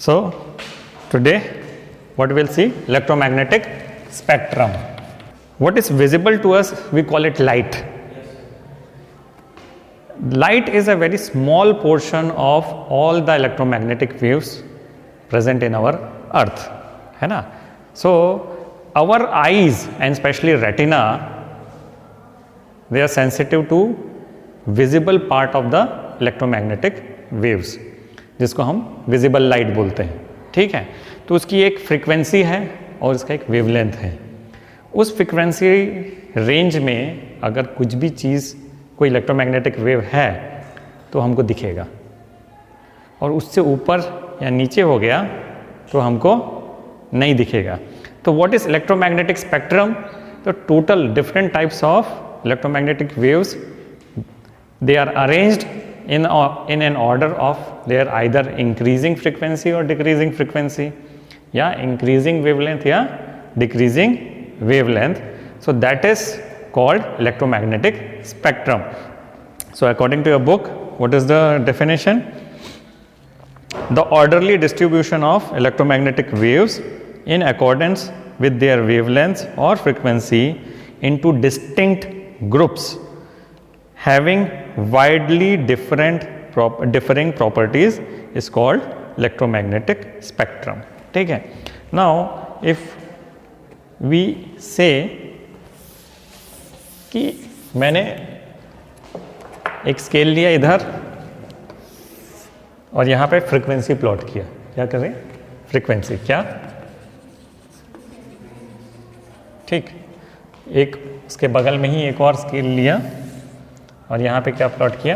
So today what we'll see, electromagnetic spectrum. What is visible to us, we call it light. Light is a very small portion of all the electromagnetic waves present in our earth, है ना? So our eyes and especially retina, they are sensitive to visible part of the electromagnetic waves, जिसको हम visible light बोलते हैं, ठीक है? तो उसकी एक फ्रीक्वेंसी है और इसका एक वेवलेंथ है. उस फ्रीक्वेंसी रेंज में अगर कुछ भी चीज़, कोई इलेक्ट्रोमैग्नेटिक वेव है तो हमको दिखेगा, और उससे ऊपर या नीचे हो गया तो हमको नहीं दिखेगा. तो व्हाट इज इलेक्ट्रोमैग्नेटिक स्पेक्ट्रम? तो total different types of electromagnetic waves, they are arranged in an order of their either increasing frequency or decreasing frequency, या increasing wavelength या decreasing wavelength. So that is called electromagnetic spectrum. So according to your book, what is the definition? The orderly distribution of electromagnetic waves in accordance with their wavelengths or frequency into distinct groups having widely differing properties is called electromagnetic spectrum. ठीक है? Now if we say कि मैंने एक scale लिया इधर और यहाँ पे फ्रीक्वेंसी प्लॉट किया, क्या करें? फ्रीक्वेंसी क्या? ठीक, एक उसके बगल में ही एक और स्केल लिया और यहाँ पे क्या प्लॉट किया?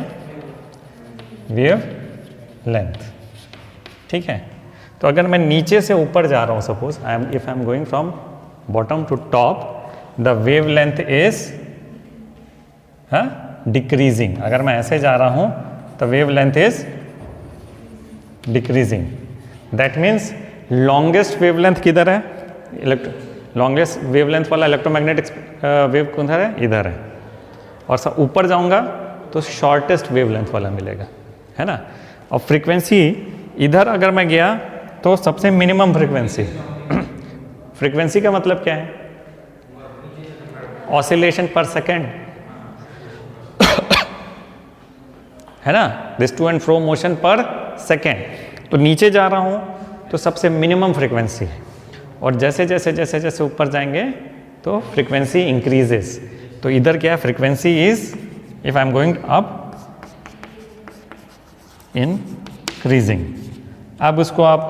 Wave length. ठीक है? तो अगर मैं नीचे से ऊपर जा रहा हूँ, suppose if I am going from bottom to top, the wavelength is decreasing. अगर मैं ऐसे जा रहा हूँ तो wavelength is decreasing. That means longest wavelength किधर है? लॉन्गेस्ट वेव लेंथ वाला इलेक्ट्रोमैग्नेटिक वेव किधर है? इधर है. और सब ऊपर जाऊंगा तो शॉर्टेस्ट वेवलेंथ वाला मिलेगा, है ना? और फ्रीक्वेंसी इधर अगर मैं गया तो सबसे मिनिमम फ्रीक्वेंसी. फ्रीक्वेंसी का मतलब क्या है? ऑसिलेशन पर सेकेंड, है ना? This to and fro motion per second. तो नीचे जा रहा हूँ तो सबसे मिनिमम फ्रीक्वेंसी है, और जैसे जैसे जैसे जैसे ऊपर जाएंगे तो फ्रीक्वेंसी इंक्रीजेस. तो इधर क्या है? Frequency is, if I am going up, increasing. अब उसको अब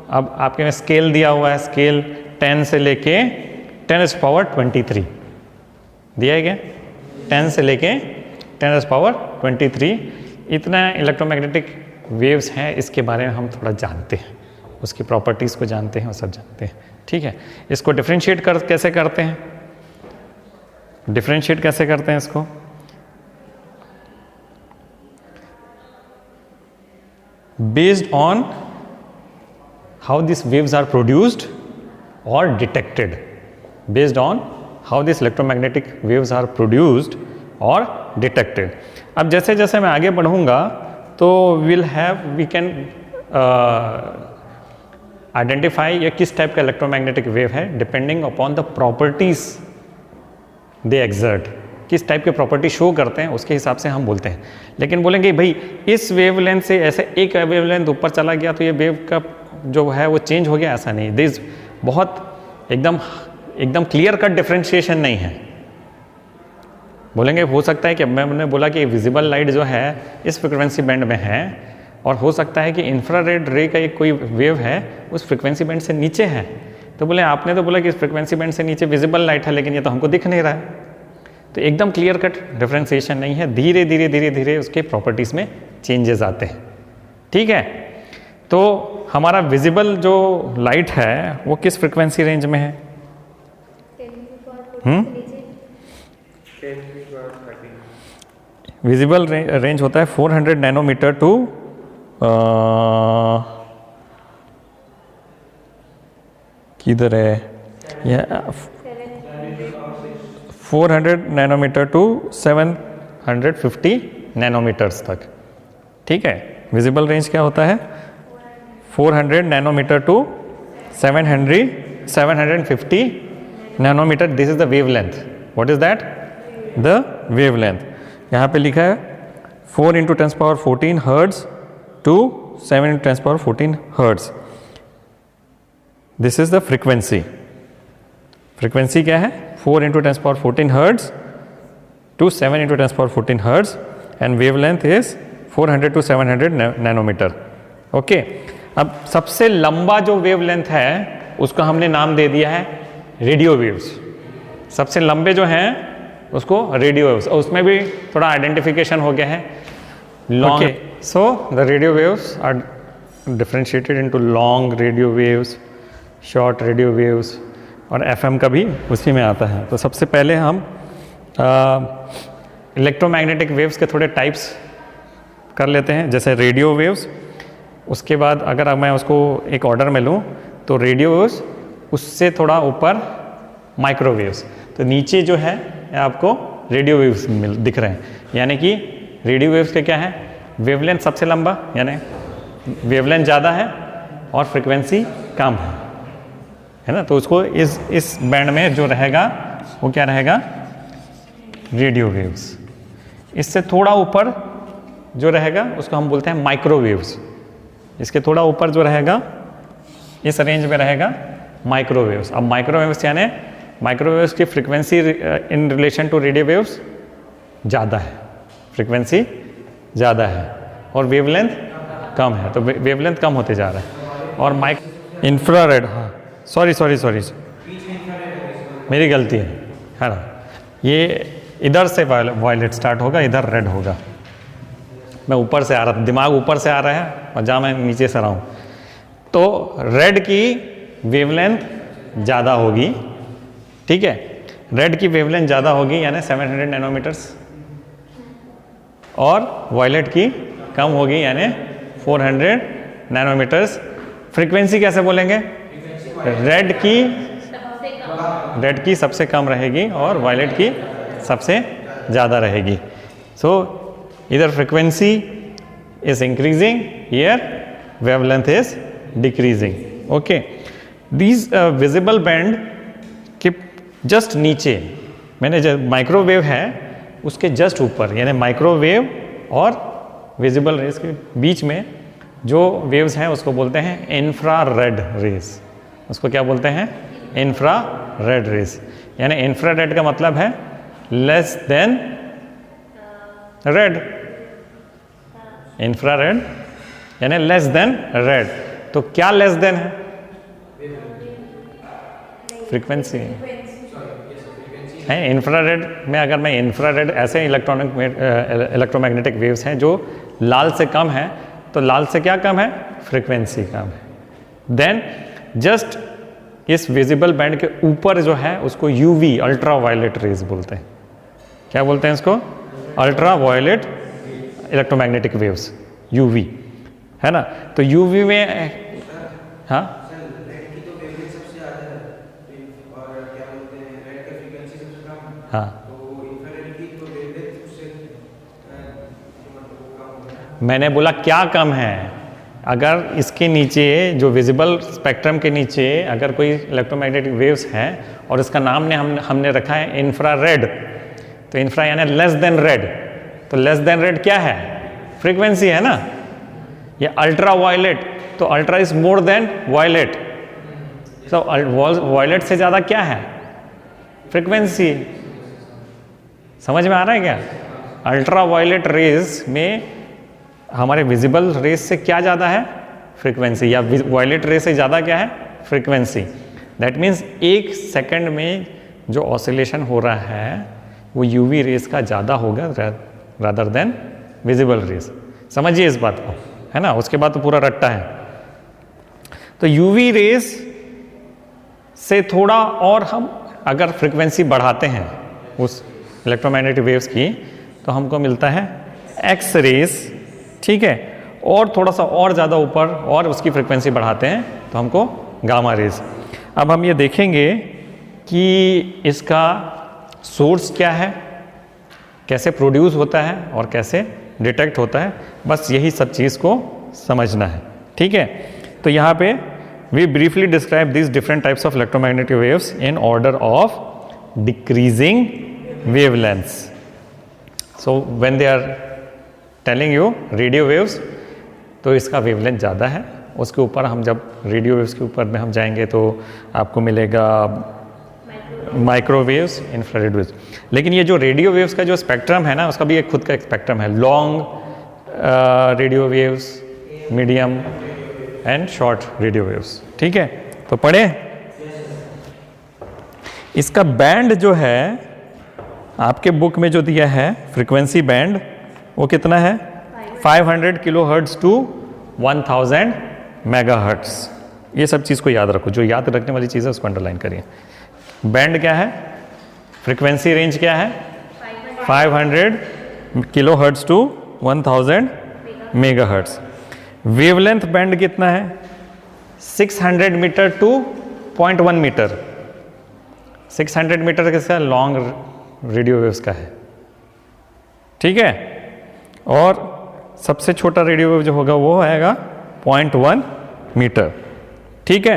आपके में स्केल दिया हुआ है, स्केल 10 से लेके 10⁻23 दिया है क्या? 10 से लेके 10⁻23 इतना इलेक्ट्रोमैग्नेटिक वेव्स हैं. इसके बारे में हम थोड़ा जानते हैं, उसकी प्रॉपर्टीज़ को जानते हैं और सब जानते हैं. ठीक है? इसको डिफ्रेंशिएट कैसे करते हैं? डिफ्रेंशिएट कैसे करते हैं इसको? Based on how this waves are produced और detected. Based on how this electromagnetic waves are produced और डिटेक्टेड. अब जैसे जैसे मैं आगे बढ़ूंगा तो वी कैन आइडेंटिफाई ये किस टाइप का इलेक्ट्रोमैग्नेटिक वेव है, depending upon the properties they exert. किस टाइप के प्रॉपर्टी शो करते हैं उसके हिसाब से हम बोलते हैं. लेकिन बोलेंगे भाई इस वेवलेंथ से ऐसे एक वेवलेंथ ऊपर चला गया तो ये वेव का जो है वो चेंज हो गया, ऐसा नहीं. दिस बहुत एकदम क्लियर कट डिफरेंशिएशन नहीं है. बोलेंगे हो सकता है कि मैंने बोला कि विजिबल लाइट जो है इस फ्रिक्वेंसी बैंड में है, और हो सकता है कि इंफ्रारेड रे का एक कोई वेव है उस फ्रिक्वेंसी बैंड से नीचे है. तो बोले आपने तो बोला कि इस फ्रिक्वेंसी बैंड से नीचे विजिबल लाइट है, लेकिन ये तो हमको दिख नहीं रहा है. तो एकदम क्लियर कट डिफरेंशिएशन नहीं है. धीरे धीरे धीरे धीरे उसके प्रॉपर्टीज़ में चेंजेस आते हैं. ठीक है? तो हमारा विजिबल जो लाइट है वो किस फ्रिक्वेंसी रेंज में है? विजिबल रेंज होता है 400 नैनोमीटर टू किधर है? 400 नैनोमीटर टू 750 नैनोमीटर्स तक. ठीक है? विजिबल रेंज क्या होता है? 400 nanometer to 750 nanometer. This is the wavelength. What is that? The wavelength. यहाँ पे लिखा है 4 into 10 power 14 hertz to 7 into 10 power 14 hertz. This is the frequency. Frequency क्या है? 4 into 10 power 14 hertz to 7 into 10 power 14 hertz, and wavelength is 400 to 700 nanometer. Okay, अब सबसे लंबा जो वेवलेंथ है उसको हमने नाम दे दिया है रेडियो वेव्स. सबसे लंबे जो हैं उसको रेडियो वेव्स, और उसमें भी थोड़ा आइडेंटिफिकेशन हो गया है. Long, so the radio waves are differentiated into long radio waves, short radio waves, और एफएम का भी उसी में आता है. तो सबसे पहले हम इलेक्ट्रोमैग्नेटिक वेव्स के थोड़े टाइप्स कर लेते हैं, जैसे रेडियो वेव्स. उसके बाद अगर मैं उसको एक ऑर्डर में लूँ तो रेडियो वेव्स, उससे थोड़ा ऊपर माइक्रोवेव्स, तो नीचे जो है आपको रेडियो वेव्स दिख रहे हैं. यानी कि रेडियो वेव्स के क्या है, वेवलेंथ सबसे लंबा, यानी वेवलेंथ ज़्यादा है और फ्रिक्वेंसी कम है ना. तो उसको इस बैंड में जो रहेगा वो क्या रहेगा, रेडियो वेव्स. इससे थोड़ा ऊपर जो रहेगा उसको हम बोलते हैं माइक्रोवेव्स. इसके थोड़ा ऊपर जो रहेगा इस रेंज में रहेगा माइक्रोवेव्स. अब माइक्रोवेव्स यानी माइक्रोवेव्स की frequency in relation to radio waves ज़्यादा है, फ्रीक्वेंसी ज़्यादा है और वेवलेंथ कम है, तो वेवलेंथ कम होते जा रहा है. और इंफ्रारेड, हाँ सॉरी मेरी गलती है ना. ये इधर से वायलेट स्टार्ट होगा, इधर रेड होगा. मैं ऊपर से आ रहा, दिमाग ऊपर से आ रहा है और जहाँ मैं नीचे से रहा हूँ. तो रेड की वेवलेंथ ज़्यादा होगी, ठीक है, रेड की वेवलेंथ ज़्यादा होगी यानी 700 नैनोमीटर्स, और वायलेट की कम होगी यानी 400 नैनोमीटर्स. फ्रीक्वेंसी कैसे बोलेंगे, रेड की सबसे कम रहेगी और वायलेट की सबसे ज़्यादा रहेगी. सो इधर frequency is increasing, here wavelength is decreasing. Okay, these visible band के जस्ट नीचे मैंने जो माइक्रोवेव है उसके जस्ट ऊपर, यानी माइक्रोवेव और विजिबल रेज के बीच में जो वेव्स हैं उसको बोलते हैं इंफ्रारेड रेज. उसको क्या बोलते हैं, इंफ्रारेड रेज. यानी इंफ्रारेड का मतलब है लेस देन रेड. इंफ्रारेड यानी लेस देन रेड. तो क्या लेस देन है, फ्रीक्वेंसी है. इंफ्रारेड में अगर मैं इंफ्रारेड, ऐसे इलेक्ट्रोमैग्नेटिक वेव्स हैं जो लाल से कम है, तो लाल से क्या कम है, फ्रीक्वेंसी कम है. देन जस्ट इस विजिबल बैंड के ऊपर जो है उसको यूवी, अल्ट्रा वायलेट रेज बोलते हैं. क्या बोलते हैं इसको, ultraviolet electromagnetic waves, UV, है ना. तो यूवी में, हाँ हाँ, मैंने बोला क्या कम है. अगर इसके नीचे जो विजिबल स्पेक्ट्रम के नीचे अगर कोई इलेक्ट्रोमैग्नेटिक वेव्स हैं और इसका नाम ने हमने रखा है इंफ्रारेड, तो इंफ्रा यानी लेस देन रेड. तो लेस देन रेड क्या है, फ्रीक्वेंसी है ना. ये अल्ट्रा वायलेट, तो ultra is more than violet. तो वायलेट से ज़्यादा क्या है, फ्रीक्वेंसी. समझ में आ रहा है क्या. अल्ट्रा वायलेट रेज में हमारे विजिबल रेज से क्या ज़्यादा है, फ्रीक्वेंसी, या वायलेट रेज से ज़्यादा क्या है, फ्रीक्वेंसी. दैट मीन्स एक सेकंड में जो ऑसिलेशन हो रहा है वो यूवी रेज का ज़्यादा होगा रादर देन विजिबल रेज. समझिए इस बात को, है ना. उसके बाद तो पूरा रट्टा है. तो यूवी रेज से थोड़ा और हम अगर फ्रीक्वेंसी बढ़ाते हैं उस इलेक्ट्रोमैग्नेटिक वेव्स की, तो हमको मिलता है एक्स रेज, ठीक है. और थोड़ा सा और ज़्यादा ऊपर और उसकी फ्रीक्वेंसी बढ़ाते हैं तो हमको गामा रेज. अब हम ये देखेंगे कि इसका सोर्स क्या है, कैसे प्रोड्यूस होता है और कैसे डिटेक्ट होता है. बस यही सब चीज़ को समझना है, ठीक है. तो यहाँ पे we briefly describe these different types of electromagnetic waves in order of decreasing wavelengths. So when they are telling you radio waves, तो इसका वेवलेंथ ज़्यादा है, उसके ऊपर हम जब रेडियो वेव्स के ऊपर में हम जाएंगे तो आपको मिलेगा माइक्रोवेव्स, इंफ्रारेड वेव्स। लेकिन ये जो रेडियो वेव्स का जो स्पेक्ट्रम है ना, उसका भी एक खुद का एक स्पेक्ट्रम है, long radio waves, medium and short radio waves. ठीक है, तो पढ़े। इसका बैंड जो है आपके बुक में जो दिया है फ्रीक्वेंसी बैंड, वो कितना है? 500 किलोहर्ट्ज टू 1000 मेगाहर्ट्ज। ये सब चीज़ को याद रखो, जो याद रखने वाली चीज़ है उसको अंडरलाइन करिए। बैंड क्या है? फ्रीक्वेंसी रेंज क्या है? 500 kilohertz to 1000 megahertz. Wavelength band कितना है? 600 मीटर टू 0.1 मीटर। 600 मीटर किसका? लॉन्ग रेडियो वेव्स का है। ठीक है, और सबसे छोटा रेडियो वेव जो होगा वो आएगा 0.1 मीटर। ठीक है,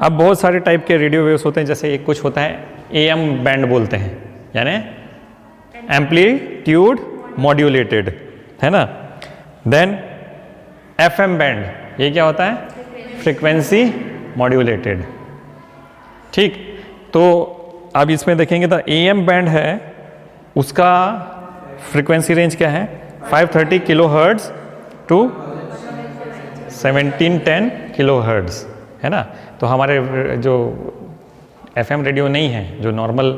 अब बहुत सारे टाइप के रेडियो वेव्स होते हैं, जैसे एक कुछ होता है AM बैंड बोलते हैं, यानी एम्पलीट्यूड मॉड्यूलेटेड, है ना। देन FM बैंड, ये क्या होता है? Frequency modulated. ठीक, तो अब इसमें देखेंगे तो AM बैंड है, उसका फ्रीक्वेंसी रेंज क्या है? 530 किलोहर्ट्ज टू 1710 किलोहर्ट्ज, है ना। तो हमारे जो FM रेडियो नहीं है, जो नॉर्मल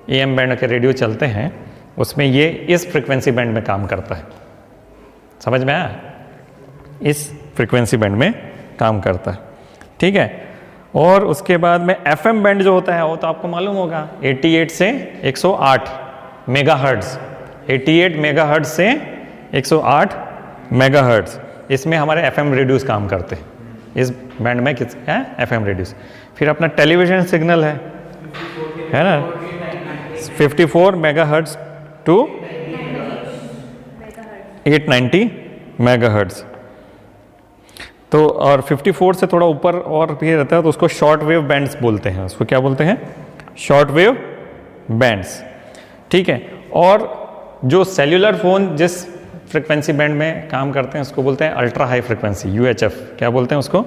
AM बैंड के रेडियो चलते हैं, उसमें ये इस फ्रीक्वेंसी बैंड में काम करता है। समझ में आया? इस फ्रीक्वेंसी बैंड में काम करता है। ठीक है, और उसके बाद में FM बैंड जो होता है वो तो आपको मालूम होगा, 88 से 108 मेगाहर्ट्ज। 88 मेगाहर्ट्ज से 108 मेगाहर्ट्ज, इसमें हमारे FM रेडियोस काम करते हैं। इस बैंड में किस है? FM radios. फिर अपना टेलीविजन सिग्नल है ना, 54 मेगाहर्ट्ज टू 890 मेगाहर्ट्ज। तो और 54 से थोड़ा ऊपर और भी रहता है तो उसको शॉर्ट वेव बैंड्स बोलते हैं। उसको क्या बोलते हैं? Short wave bands. ठीक है, और जो सेल्यूलर फोन जिस फ्रीक्वेंसी बैंड में काम करते हैं उसको बोलते हैं अल्ट्रा हाई फ्रीक्वेंसी, UHF। क्या बोलते हैं उसको?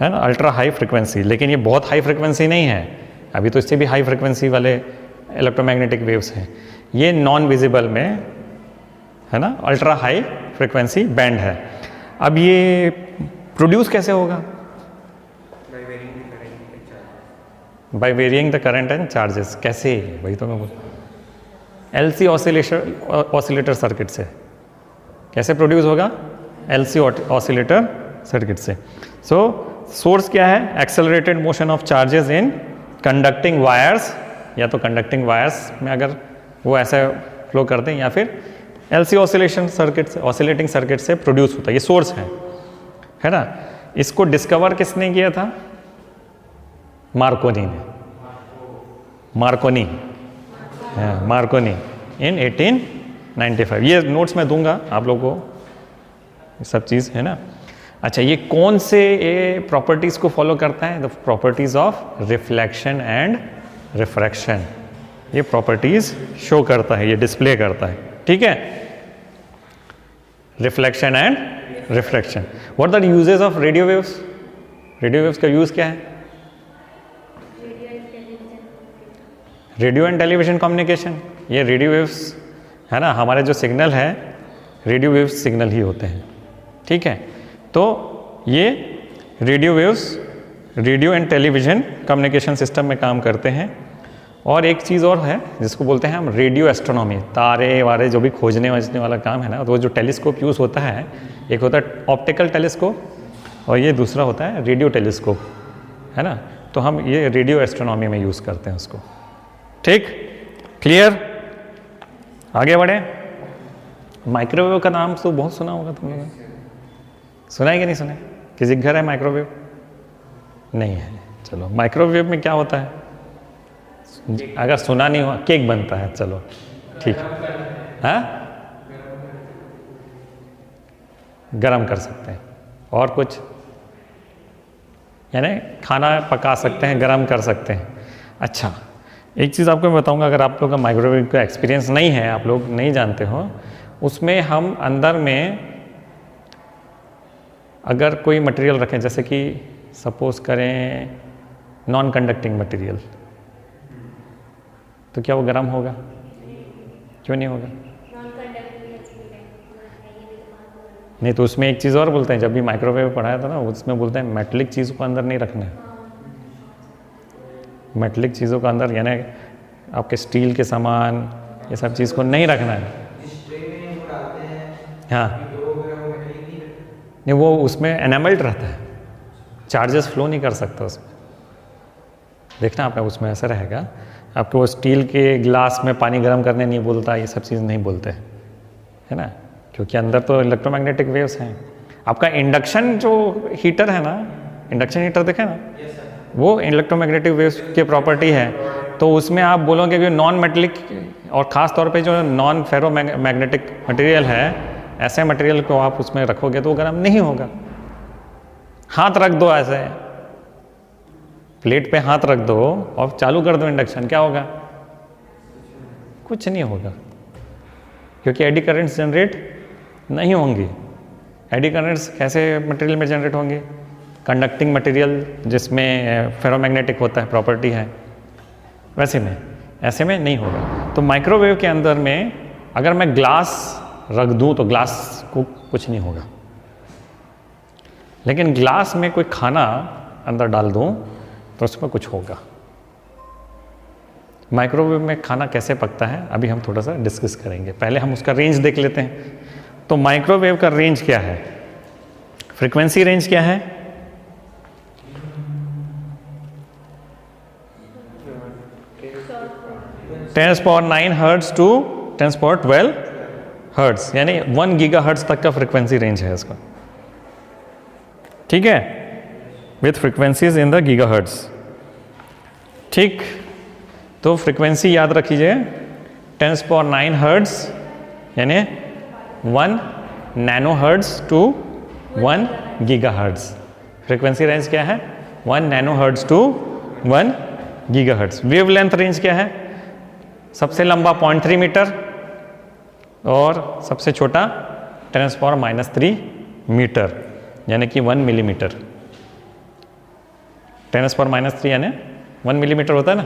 है ना, अल्ट्रा हाई फ्रीक्वेंसी। लेकिन ये बहुत हाई फ्रीक्वेंसी नहीं है, अभी तो इससे भी हाई फ्रीक्वेंसी वाले इलेक्ट्रोमैग्नेटिक वेव्स हैं। ये नॉन विजिबल में, है ना, अल्ट्रा हाई फ्रीक्वेंसी बैंड है। अब ये प्रोड्यूस कैसे होगा? By varying the current and charges. कैसे? वही तो मैं बोल, LC ऑसिलेटर सर्किट से। कैसे प्रोड्यूस होगा? LC ऑसिलेटर सर्किट से। सो सोर्स क्या है? Accelerated motion of charges in conducting wires, या तो कंडक्टिंग वायर्स में अगर वो ऐसा फ्लो करते हैं, या फिर LC ऑसिलेशन सर्किट से, ऑसिलेटिंग सर्किट से प्रोड्यूस होता है। ये सोर्स है ना। इसको डिस्कवर किसने किया था? मार्कोनी ने। मार्कोनी इन 1895। ये नोट्स में दूंगा आप लोगों को, ये सब चीज़ है ना। अच्छा, ये कौन से ये प्रॉपर्टीज़ को फॉलो करता है? The properties of reflection and refraction. ये प्रॉपर्टीज़ शो करता है, ये डिस्प्ले करता है। ठीक है, reflection and refraction. What are the uses of radio waves? Radio waves का यूज़ क्या है? Radio and television communication. ये रेडियो वेव्स है ना, हमारे जो सिग्नल है रेडियो वेव्स सिग्नल ही होते हैं। ठीक है, तो ये radio waves radio and television communication system में काम करते हैं। और एक चीज़ और है जिसको बोलते हैं हम रेडियो एस्ट्रोनॉमी। तारे वारे जो भी खोजने वजने वाला काम है ना, तो जो टेलीस्कोप यूज़ होता है, एक होता है ऑप्टिकल टेलीस्कोप और ये दूसरा होता है रेडियो टेलीस्कोप, है ना। तो हम ये रेडियो एस्ट्रोनॉमी में यूज़ करते हैं उसको। ठीक, क्लियर? आगे बढ़े। माइक्रोवेव का नाम तो बहुत सुना होगा तुम लोगों ने, सुना है कि नहीं सुना? किसी घर है माइक्रोवेव? नहीं है। चलो, माइक्रोवेव में क्या होता है? अगर सुना नहीं हुआ, केक बनता है। चलो ठीक है, हाँ, गरम कर सकते हैं। और कुछ, यानी खाना पका सकते हैं, गरम कर सकते हैं। अच्छा, एक चीज़ आपको मैं बताऊंगा, अगर आप लोग का माइक्रोवेव का एक्सपीरियंस नहीं है, आप लोग नहीं जानते हो, उसमें हम अंदर में अगर कोई मटेरियल रखें, जैसे कि सपोज करें नॉन कंडक्टिंग मटेरियल, तो क्या वो गर्म होगा? क्यों नहीं होगा? नहीं, तो उसमें एक चीज़ और बोलते हैं, जब भी माइक्रोवेव पढ़ाया था ना, उसमें बोलते हैं मेटलिक चीज़ को अंदर नहीं रखना है। मेटलिक चीज़ों को अंदर, यानी आपके स्टील के सामान, ये सब चीज़ को नहीं रखना है। हाँ, नहीं, वो उसमें एनामल्ड रहता है, चार्जेस फ्लो नहीं कर सकता उसमें। देखना आपने, उसमें ऐसा रहेगा, आपको वो स्टील के ग्लास में पानी गर्म करने नहीं बोलता, ये सब चीज़ नहीं बोलते, है ना, क्योंकि अंदर तो इलेक्ट्रोमैग्नेटिक वेव्स हैं। आपका इंडक्शन जो हीटर है ना, इंडक्शन हीटर देखे ना, वो इलेक्ट्रोमैग्नेटिक वेव्स की प्रॉपर्टी है। तो उसमें आप बोलोगे कि नॉन मेटलिक, और ख़ास तौर पे जो नॉन फेरो मैग्नेटिक मटेरियल है, ऐसे मटेरियल को आप उसमें रखोगे तो वो गर्म नहीं होगा। हाथ रख दो, ऐसे प्लेट पे हाथ रख दो और चालू कर दो इंडक्शन, क्या होगा? कुछ नहीं होगा, क्योंकि एडी करंट्स जनरेट नहीं होंगी। एडी करंट्स कैसे मटेरियल में जनरेट होंगे? कंडक्टिंग मटेरियल जिसमें फेरोमैग्नेटिक होता है, प्रॉपर्टी है, वैसे में, ऐसे में नहीं होगा। तो माइक्रोवेव के अंदर में अगर मैं ग्लास रख दूं तो ग्लास को कुछ नहीं होगा, लेकिन ग्लास में कोई खाना अंदर डाल दूं तो उसमें कुछ होगा। माइक्रोवेव में खाना कैसे पकता है अभी हम थोड़ा सा डिस्कस करेंगे, पहले हम उसका रेंज देख लेते हैं। तो माइक्रोवेव का रेंज क्या है? फ्रीक्वेंसी रेंज क्या है? (10⁻⁹ हर्ट्ज टू 10⁻12 हर्ट्ज, यानी 1 गीगाहर्ट्ज तक का फ्रीक्वेंसी रेंज है इसका, ठीक है, with frequencies in the gigahertz. ठीक, तो फ्रीक्वेंसी याद रखिए 10⁻⁹ हर्ट्ज, यानी 1 nano hertz to 1 gigahertz. Frequency range क्या है? 1 nano hertz to 1 gigahertz. Wavelength range क्या है? सबसे लंबा 0.3 मीटर और सबसे छोटा 10⁻³ मीटर, यानी कि 1 मिलीमीटर। 10⁻³ यानी 1 मिलीमीटर होता है ना,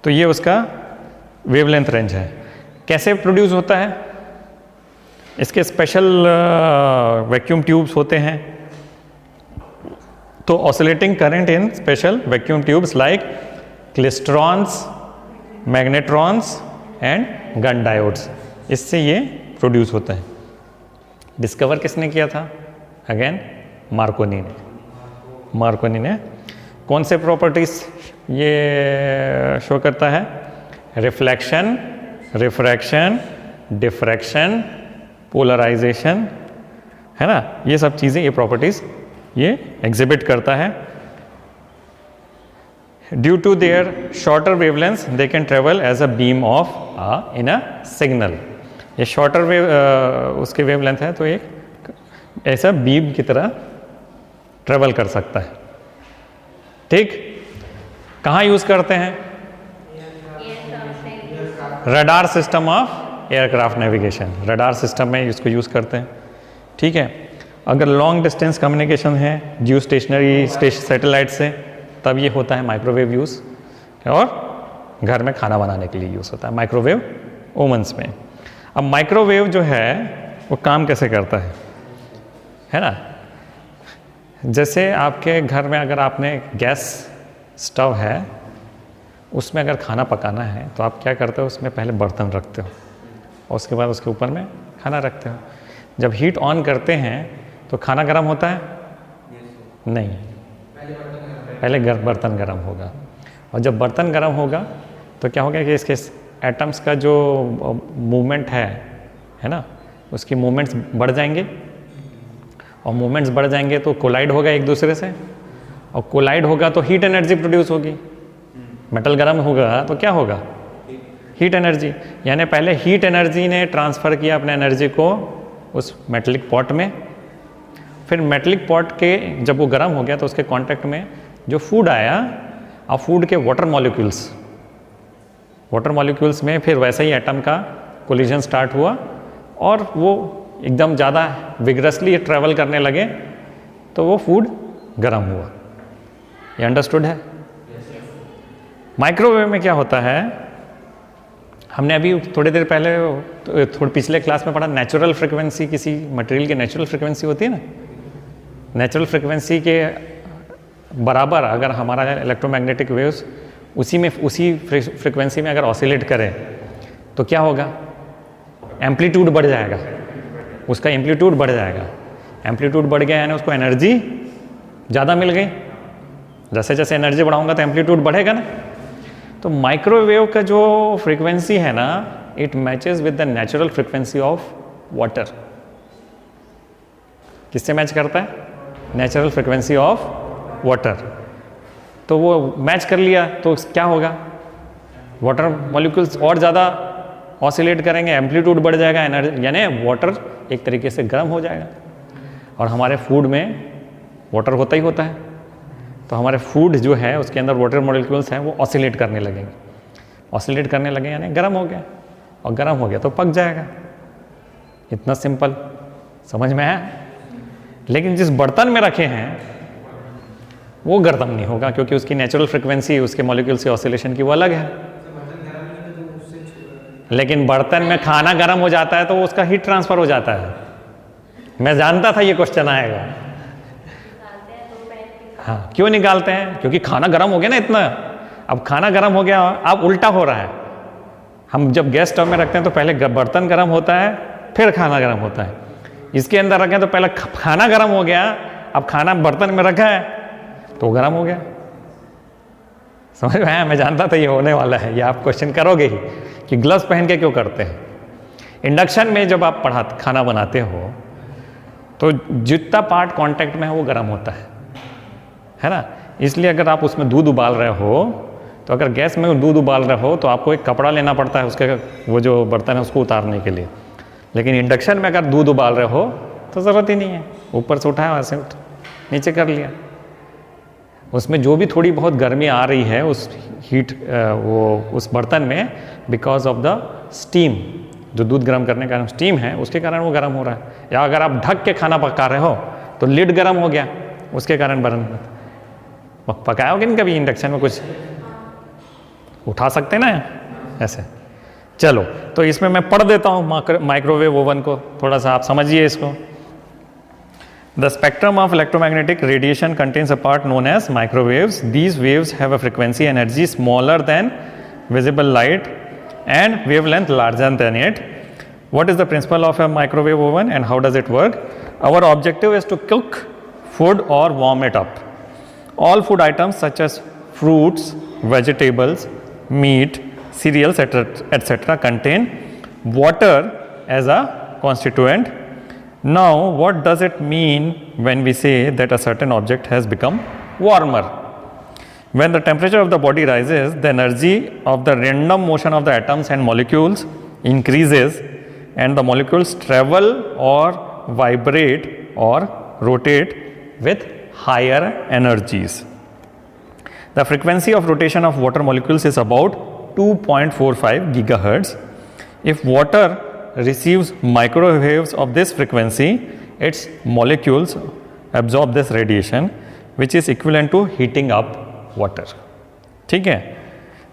तो ये उसका वेवलेंथ रेंज है। कैसे प्रोड्यूस होता है? इसके स्पेशल वैक्यूम ट्यूब्स होते हैं। तो oscillating current in special vacuum tubes like klystrons, magnetrons and gun diodes, इससे ये प्रोड्यूस होता है। डिस्कवर किसने किया था? अगेन मार्कोनी ने। मार्कोनी ने कौन से प्रॉपर्टीज ये शो करता है? रिफ्लेक्शन, रिफ्रैक्शन, डिफ्रैक्शन, पोलराइजेशन, है ना, ये सब चीज़ें, ये प्रॉपर्टीज ये एग्जिबिट करता है। Due to their shorter wavelength they can travel as a beam of in a signal. ये शॉर्टर वेव उसके वेवलेंथ है, तो एक ऐसा बीम की तरह ट्रेवल कर सकता है। ठीक, कहाँ यूज करते हैं? Radar system of aircraft navigation, radar system में इसको यूज करते हैं। ठीक है, अगर लॉन्ग डिस्टेंस कम्युनिकेशन है जियो स्टेशनरी सैटेलाइट से, तब ये होता है माइक्रोवेव यूज, और घर में खाना बनाने के लिए यूज होता है माइक्रोवेव ओवन्स में। अब माइक्रोवेव जो है वो काम कैसे करता है ना, जैसे आपके घर में अगर आपने गैस स्टव है, उसमें अगर खाना पकाना है तो आप क्या करते हो? उसमें पहले बर्तन रखते हो और उसके बाद उसके ऊपर में खाना रखते हो। जब हीट ऑन करते हैं तो खाना गर्म होता है? नहीं, पहले बर्तन गर्म होगा, और जब बर्तन गर्म होगा तो क्या होगा कि इसके एटम्स का जो मूवमेंट है ना, उसकी मूवमेंट्स बढ़ जाएंगे, और मूवमेंट्स बढ़ जाएंगे तो कोलाइड होगा एक दूसरे से, और कोलाइड होगा तो हीट एनर्जी प्रोड्यूस होगी। मेटल गर्म होगा तो क्या होगा? हीट एनर्जी, यानी पहले हीट एनर्जी ने ट्रांसफ़र किया अपने एनर्जी को उस मेटलिक पॉट में, फिर मेटलिक पॉट के जब वो गर्म हो गया तो उसके कांटेक्ट में जो फूड आया, अब फूड के वाटर मॉलिक्यूल्स में फिर वैसे ही एटम का कोलिजन स्टार्ट हुआ और वो एकदम ज़्यादा विगरसली ट्रैवल करने लगे तो वो फूड गर्म हुआ। ये अंडरस्टूड है? माइक्रोवेव में क्या होता है, हमने अभी थोड़ी देर पहले थोड़ी पिछले क्लास में पढ़ा, नेचुरल फ्रिक्वेंसी, किसी मटेरियल की नेचुरल फ्रिक्वेंसी होती है ना, नेचुरल फ्रिक्वेंसी के बराबर अगर हमारा इलेक्ट्रोमैग्नेटिक वेव्स उसी फ्रिक्वेंसी में अगर ऑसिलेट करें तो क्या होगा, एम्पलीट्यूड बढ़ जाएगा, उसका एम्पलीट्यूड बढ़ जाएगा। एम्पलीट्यूड बढ़ गया यानी उसको एनर्जी ज़्यादा मिल गई, जैसे जैसे एनर्जी बढ़ाऊंगा तो एम्पलीट्यूड बढ़ेगा ना। तो माइक्रोवेव का जो फ्रीक्वेंसी है ना, it matches with the natural frequency of water. किससे मैच करता है? Natural frequency of water. तो वो मैच कर लिया तो क्या होगा, वाटर मॉलिक्यूल्स और ज़्यादा ऑसिलेट करेंगे, एम्पलीट्यूड बढ़ जाएगा, एनर्जी यानी वाटर एक तरीके से गर्म हो जाएगा। और हमारे फूड में वाटर होता ही होता है, तो हमारे फूड जो है उसके अंदर वाटर मॉलिक्यूल्स हैं वो ऑसिलेट करने लगेंगे। ऑसिलेट करने लगे यानी गर्म हो गया, और गर्म हो गया तो पक जाएगा। इतना सिंपल, समझ में आया? लेकिन जिस बर्तन में रखे हैं वो गर्म नहीं होगा, क्योंकि उसकी नेचुरल फ्रिक्वेंसी उसके मॉलिक्यूल्स की ऑसिलेशन की वो अलग है। लेकिन बर्तन में खाना गर्म हो जाता है तो उसका हीट ट्रांसफर हो जाता है। मैं जानता था ये क्वेश्चन आएगा। हाँ, क्यों निकालते हैं? क्योंकि खाना गर्म हो गया ना इतना। अब खाना गर्म हो गया, अब उल्टा हो रहा है। हम जब गैस स्टोव में रखते हैं तो पहले बर्तन गर्म होता है, फिर खाना गर्म होता है। इसके अंदर रखें तो पहले खाना गर्म हो गया, अब खाना बर्तन में रखा है तो गर्म हो गया। समझ में आया? मैं जानता था ये होने वाला है, ये आप क्वेश्चन करोगे ही कि ग्लव्स पहन के क्यों करते हैं। इंडक्शन में जब आप खाना बनाते हो तो जितना पार्ट कांटेक्ट में है वो गर्म होता है ना। इसलिए अगर आप उसमें दूध उबाल रहे हो तो अगर गैस में दूध उबाल रहे हो तो आपको एक कपड़ा लेना पड़ता है उसके वो जो बर्तन है उसको उतारने के लिए। लेकिन इंडक्शन में अगर दूध उबाल रहे हो तो ज़रूरत ही नहीं है, ऊपर से उठाया वैसे नीचे कर लिया। उसमें जो भी थोड़ी बहुत गर्मी आ रही है उस हीट उस बर्तन में, बिकॉज ऑफ द स्टीम, जो दूध गर्म करने का स्टीम है उसके कारण वो गर्म हो रहा है। या अगर आप ढक के खाना पका रहे हो तो लिड गर्म हो गया, उसके कारण बर्न। पकाओगे नहीं कभी इंडक्शन में, कुछ उठा सकते ना ऐसे। चलो, तो इसमें मैं पढ़ देता हूँ माइक्रोवेव ओवन को, थोड़ा सा आप समझिए इसको। The spectrum of electromagnetic radiation contains a part known as microwaves. These waves have a frequency energy smaller than visible light and wavelength larger than it. What is the principle of a microwave oven and how does it work? Our objective is to cook food or warm it up. All food items such as fruits, vegetables, meat, cereals, etc. contain water as a constituent. Now, what does it mean when we say that a certain object has become warmer? When the temperature of the body rises, the energy of the random motion of the atoms and molecules increases and the molecules travel or vibrate or rotate with higher energies. The frequency of rotation of water molecules is about 2.45 gigahertz. If water receives microwaves of this frequency, its molecules absorb this radiation, which is equivalent to heating up water. ठीक है?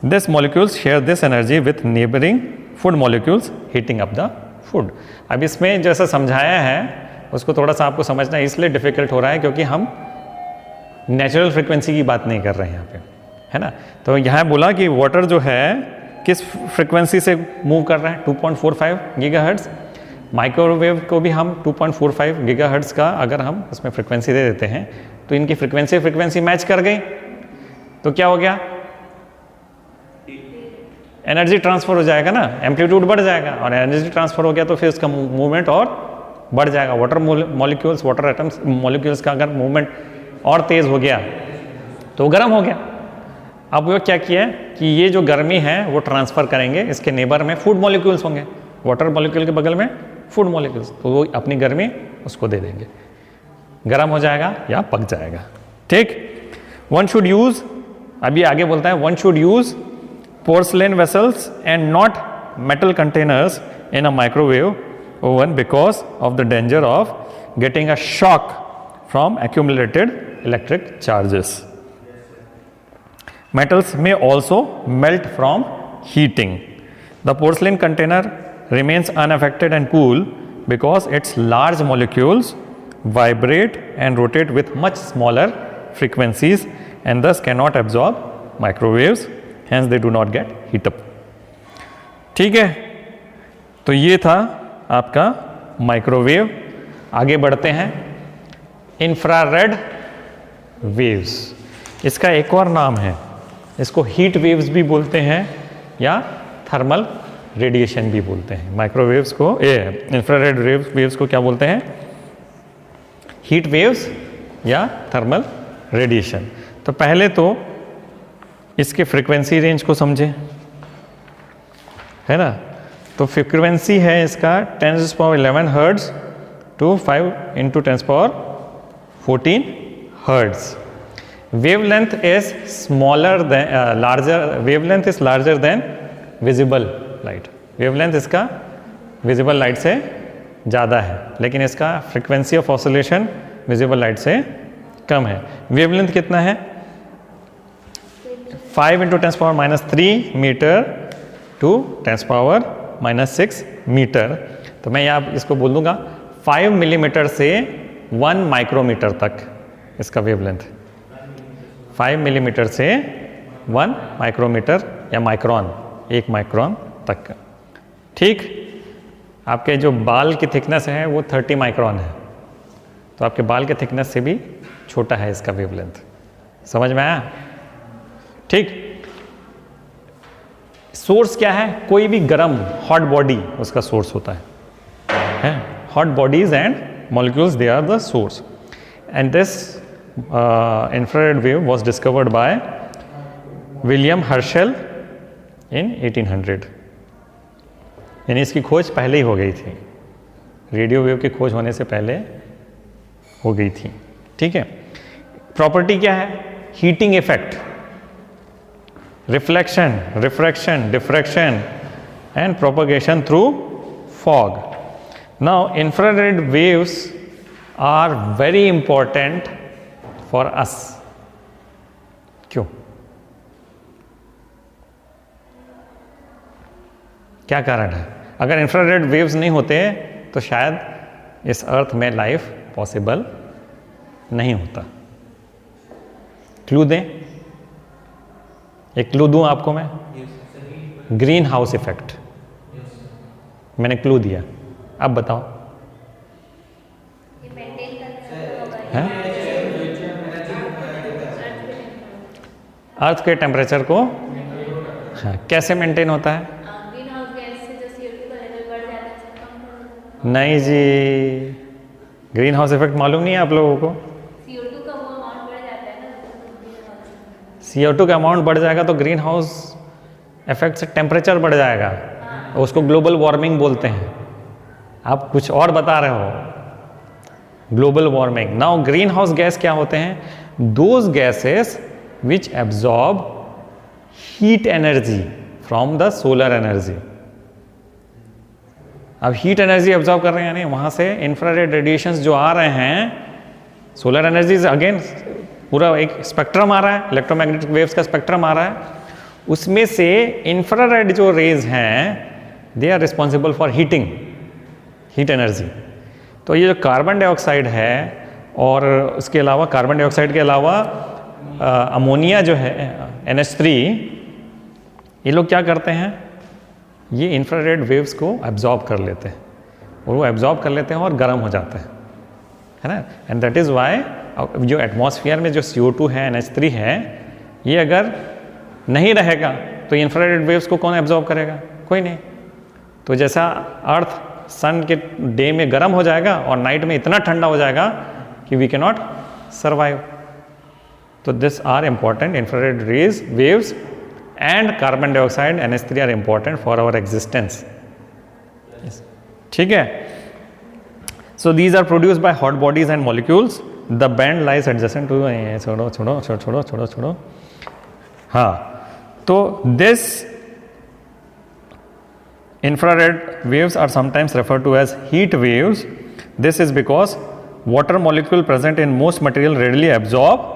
These molecules share this energy with neighboring food molecules, heating up the food. अब इसमें जैसा समझाया है उसको थोड़ा सा आपको समझना इसलिए डिफिकल्ट हो रहा है क्योंकि हम नेचुरल फ्रिक्वेंसी की बात नहीं कर रहे हैं यहाँ पे, है ना। तो यहाँ बोला कि वाटर जो है किस फ्रिक्वेंसी से मूव कर रहा है, 2.45 गीगाहर्ट्ज़। माइक्रोवेव को भी हम 2.45 गीगाहर्ट्ज़ का अगर हम उसमें फ्रिक्वेंसी दे देते हैं तो इनकी फ्रिक्वेंसी मैच कर गई तो क्या हो गया, एनर्जी ट्रांसफर हो जाएगा ना, एम्पलीट्यूड बढ़ जाएगा। और एनर्जी ट्रांसफर हो गया तो फिर उसका मूवमेंट और बढ़ जाएगा। Water molecules, water atoms molecules का अगर मूवमेंट और तेज़ हो गया तो गर्म हो गया। अब वो क्या किया कि ये जो गर्मी है वो ट्रांसफ़र करेंगे, इसके नेबर में फूड मॉलिक्यूल्स होंगे, वाटर मॉलिक्यूल के बगल में फूड मॉलिक्यूल्स, तो वो अपनी गर्मी उसको दे देंगे। गर्म हो जाएगा या पक जाएगा। ठीक, वन शुड यूज, अभी आगे बोलता है, one should use porcelain vessels and not metal containers in a microwave oven because of the danger of getting a shock from accumulated electric charges. Metals may also melt from heating. The porcelain container remains unaffected and cool because its large molecules vibrate and rotate with much smaller frequencies and thus cannot absorb microwaves, hence they do not get heat up. ठीक है, तो ये था आपका microwave. आगे बढ़ते हैं, infrared waves, इसका एक और नाम है, इसको हीट वेव्स भी बोलते हैं या थर्मल रेडिएशन भी बोलते हैं। माइक्रोवेव्स को, इंफ्रारेड वेव्स को क्या बोलते हैं? हीट वेव्स या थर्मल रेडिएशन। तो पहले तो इसके फ्रीक्वेंसी रेंज को समझें, है ना। तो फ्रीक्वेंसी है इसका 10⁻11 hertz to 5 × 10⁻14 hertz. Wavelength is larger than visible light. Wavelength इसका visible light से ज़्यादा है, लेकिन इसका frequency of oscillation visible light से कम है। Wavelength कितना है? 5 × 10⁻³ मीटर to 10⁻⁻6 मीटर। तो मैं यहाँ इसको बोल दूँगा 5 मिलीमीटर से 1 माइक्रोमीटर तक इसका वेवलेंथ, 5 मिलीमीटर से 1 माइक्रोमीटर या माइक्रोन, 1 माइक्रोन तक। ठीक, आपके जो बाल की थिकनेस है वो 30 माइक्रोन है, तो आपके बाल के थिकनेस से भी छोटा है इसका वेवलेंथ। समझ में आया? ठीक, सोर्स क्या है? कोई भी गर्म हॉट बॉडी उसका सोर्स होता है? Hot bodies and molecules, they are the source. And this infrared wave was discovered by William Herschel in 1800. यानी इसकी खोज पहले ही हो गई थी, रेडियो वेव की खोज होने से पहले हो गई थी। ठीक है, प्रॉपर्टी क्या है? Heating effect, reflection, refraction, diffraction and propagation through fog. Now, infrared waves are very important for us. क्यों? क्या कारण है? अगर इंफ्रारेड वेव्स नहीं होते तो शायद इस अर्थ में लाइफ पॉसिबल नहीं होता। क्लू दें? एक क्लू दूं आपको मैं? Green house effect. मैंने क्लू दिया, अब बताओ। है? अर्थ के टेम्परेचर को, हाँ, कैसे मेंटेन होता है? ग्रीन हाउस गैस से जो CO2 का लेवल बढ़ जाता है कम हो जाता है। नहीं जी, ग्रीन हाउस इफेक्ट मालूम नहीं है आप लोगों को? CO2 का वो अमाउंट बढ़ जाता है ना, CO2 का अमाउंट बढ़ जाएगा तो ग्रीन हाउस इफेक्ट से टेम्परेचर बढ़ जाएगा। उसको ग्लोबल वार्मिंग बोलते हैं। आप कुछ और बता रहे हो, global warming. Now green house gas क्या होते हैं? Those gases which absorb heat energy from the solar energy. अब हीट एनर्जी एब्जॉर्ब कर रहे हैं, यानी वहां से इंफ्रारेड रेडिएशंस जो आ रहे हैं, सोलर एनर्जी अगेन पूरा एक स्पेक्ट्रम आ रहा है, इलेक्ट्रोमैग्नेटिक वेव्स का स्पेक्ट्रम आ रहा है, उसमें से इंफ्रारेड जो रेज हैं they are responsible for heating, heat energy. तो ये जो कार्बन डाइऑक्साइड है और उसके अलावा कार्बन डाइऑक्साइड के अलावा अमोनिया जो है NH3, ये लोग क्या करते हैं? ये इंफ्रारेड वेव्स को एब्जॉर्ब कर लेते हैं और वो एब्जॉर्ब कर लेते हैं और गर्म हो जाते हैं, है ना। एंड दैट इज़ वाई जो एटमॉस्फेयर में जो CO2 है, NH3 है, ये अगर नहीं रहेगा तो इंफ्रारेड वेव्स को कौन एब्जॉर्ब करेगा? कोई नहीं। तो जैसा अर्थ सन के डे में गर्म हो जाएगा और नाइट में इतना ठंडा हो जाएगा कि वी कैन नॉट सर्वाइव। तो this are important infrared rays waves and carbon dioxide NH3 are important for our existence. ठीक है। So these are produced by hot bodies and molecules the band lies adjacent to, छोड़ो छोड़ो छोड़ो छोड़ो छोड़ो छोड़ो, हाँ, तो this infrared waves are sometimes referred to as heat waves. This is because water molecule present in most material readily absorb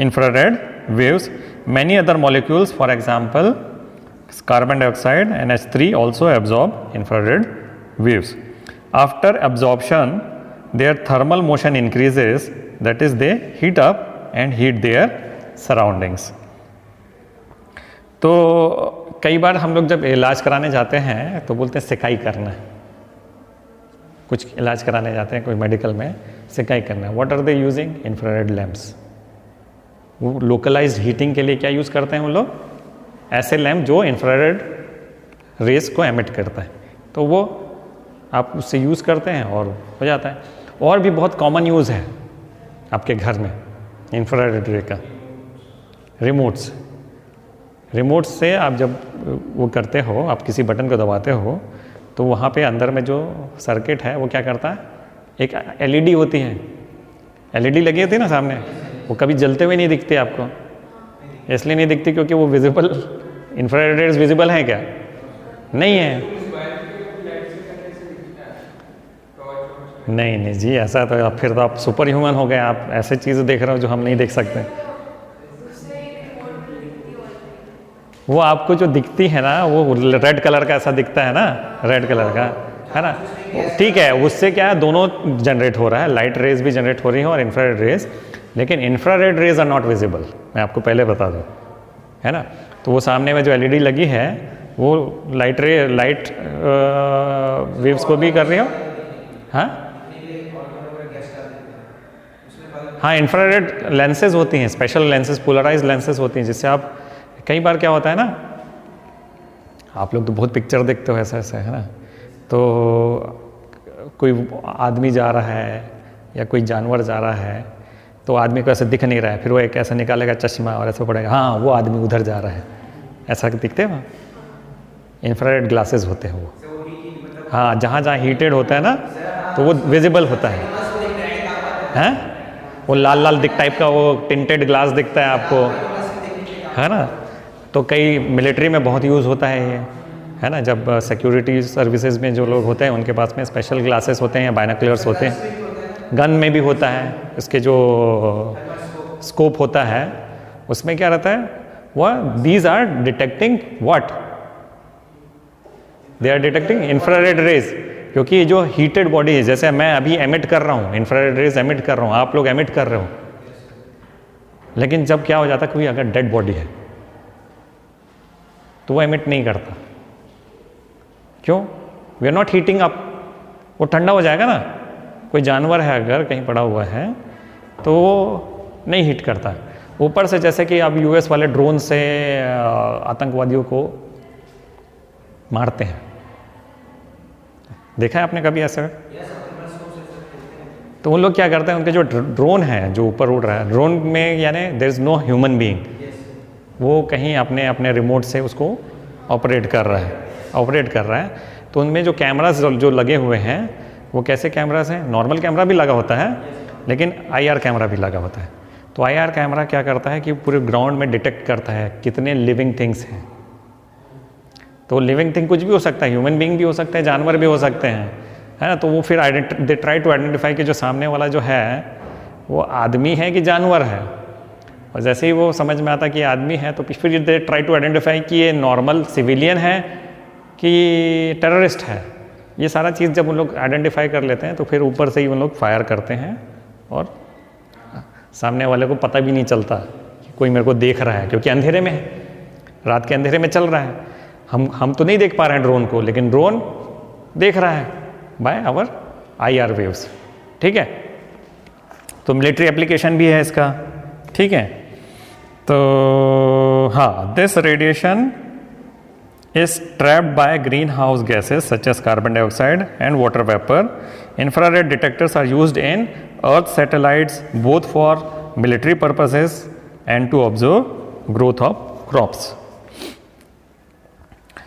infrared waves. Many other molecules, for example carbon dioxide and H3, also absorb infrared waves. After absorption their thermal motion increases, that is they heat up and heat their surroundings. तो कई बार हम लोग जब इलाज कराने जाते हैं तो बोलते हैं सिकाई करना है, कुछ इलाज कराने जाते हैं कोई मेडिकल में, सिकाई करना है. What are they using? Infrared lamps. वो लोकलाइज्ड हीटिंग के लिए क्या यूज़ करते हैं वो लोग? ऐसे लैंप जो इंफ्रारेड रेस को एमिट करता है, तो वो आप उससे यूज़ करते हैं और हो जाता है. और भी बहुत कॉमन यूज़ है आपके घर में इंफ्रारेड रे का. रिमोट्स. रिमोट से आप जब वो करते हो, आप किसी बटन को दबाते हो तो वहाँ पे अंदर में जो सर्किट है वो क्या करता है, एक एलईडी होती है, एलईडी लगी होती है ना सामने, वो कभी जलते हुए नहीं दिखती आपको. इसलिए नहीं दिखती क्योंकि वो विजिबल, इंफ्रारेड रेज विजिबल है क्या? नहीं है. नहीं नहीं जी, ऐसा तो फिर तो आप सुपर ह्यूमन हो गए. आप ऐसे चीज़ देख रहे हो जो हम नहीं देख सकते. वो आपको जो दिखती है ना वो रेड कलर का ऐसा दिखता है ना, रेड कलर का है ना, ठीक है. उससे क्या है, दोनों जनरेट हो रहा है, लाइट रेज भी जनरेट हो रही है और इंफ्रारेड रेज. लेकिन infrared rays are not visible, मैं आपको पहले बता दूं, है ना. तो वो सामने में जो एलईडी लगी है वो लाइट वेव्स को भी कर रही हो. हाँ हाँ, इंफ्रारेड लेंसेज होती हैं, स्पेशल लेंसेज, पोलराइज लेंसेज होती हैं, जिससे आप कई बार क्या होता है ना, आप लोग तो बहुत पिक्चर देखते हो ऐसा ऐसा, है ना. तो कोई आदमी जा रहा है या कोई जानवर जा रहा है तो आदमी को ऐसे दिख नहीं रहा है, फिर वो एक ऐसा निकालेगा चश्मा और ऐसा पड़ेगा, हाँ वो आदमी उधर जा रहा है, ऐसा दिखते हैं. इंफ्रारेड ग्लासेस होते हैं वो. हाँ, जहाँ जहाँ हीटेड होता है ना तो वो विजिबल होता है. हैं, वो लाल लाल दिख टाइप का वो टिंटेड ग्लास दिखता है आपको, है ना. तो कई मिलिट्री में बहुत यूज़ होता है ये, है ना. जब सिक्योरिटी सर्विसेज में जो लोग होते हैं उनके पास में स्पेशल ग्लासेस होते हैं या बाइनोकुलर्स होते हैं. गन में भी होता है, इसके जो स्कोप होता है उसमें क्या रहता है, वह these are detecting what, they are detecting infrared rays. क्योंकि ये जो हीटेड बॉडी है, जैसे मैं अभी एमिट कर रहा हूँ, इंफ्रारेड रेज एमिट कर रहा हूँ, आप लोग एमिट कर रहे हो. लेकिन जब क्या हो जाता है, कोई अगर डेड बॉडी है तो वो एमिट नहीं करता. क्यों? We are not heating up, वो ठंडा हो जाएगा ना. कोई जानवर है अगर कहीं पड़ा हुआ है तो वो नहीं हीट करता. ऊपर से जैसे कि अब यूएस वाले ड्रोन से आतंकवादियों को मारते हैं, देखा है आपने कभी ऐसा? तो उन लोग क्या करते हैं, उनके जो ड्रोन है जो ऊपर उड़ रहा है, ड्रोन में यानी there is no human being, वो कहीं अपने अपने रिमोट से उसको ऑपरेट कर रहा है. तो उनमें जो कैमरास जो लगे हुए हैं वो कैसे कैमरास हैं? नॉर्मल कैमरा भी लगा होता है लेकिन आईआर कैमरा भी लगा होता है. तो आईआर कैमरा क्या करता है कि पूरे ग्राउंड में डिटेक्ट करता है कितने लिविंग थिंग्स हैं. तो लिविंग थिंग कुछ भी हो सकता है, ह्यूमन बीइंग भी हो सकता है, जानवर भी हो सकते हैं, है ना. तो वो फिर दे ट्राई टू आइडेंटिफाई कि जो सामने वाला जो है वो आदमी है कि जानवर है. और जैसे ही वो समझ में आता कि आदमी है तो फिर दे ट्राई टू आइडेंटिफाई कि ये नॉर्मल सिविलियन है कि टेररिस्ट है. ये सारा चीज़ जब उन लोग आइडेंटिफाई कर लेते हैं तो फिर ऊपर से ही उन लोग फायर करते हैं और सामने वाले को पता भी नहीं चलता कि कोई मेरे को देख रहा है, क्योंकि अंधेरे में है, रात के अंधेरे में चल रहा है. हम तो नहीं देख पा रहे हैं ड्रोन को, लेकिन ड्रोन देख रहा है बाय आवर आईआर वेव्स. ठीक है, तो मिलिट्री एप्लीकेशन भी है इसका. ठीक है, तो हाँ, this radiation is trapped by greenhouse gases such as carbon dioxide and water vapor. Infrared detectors are used in Earth satellites both for military purposes and to observe growth of crops.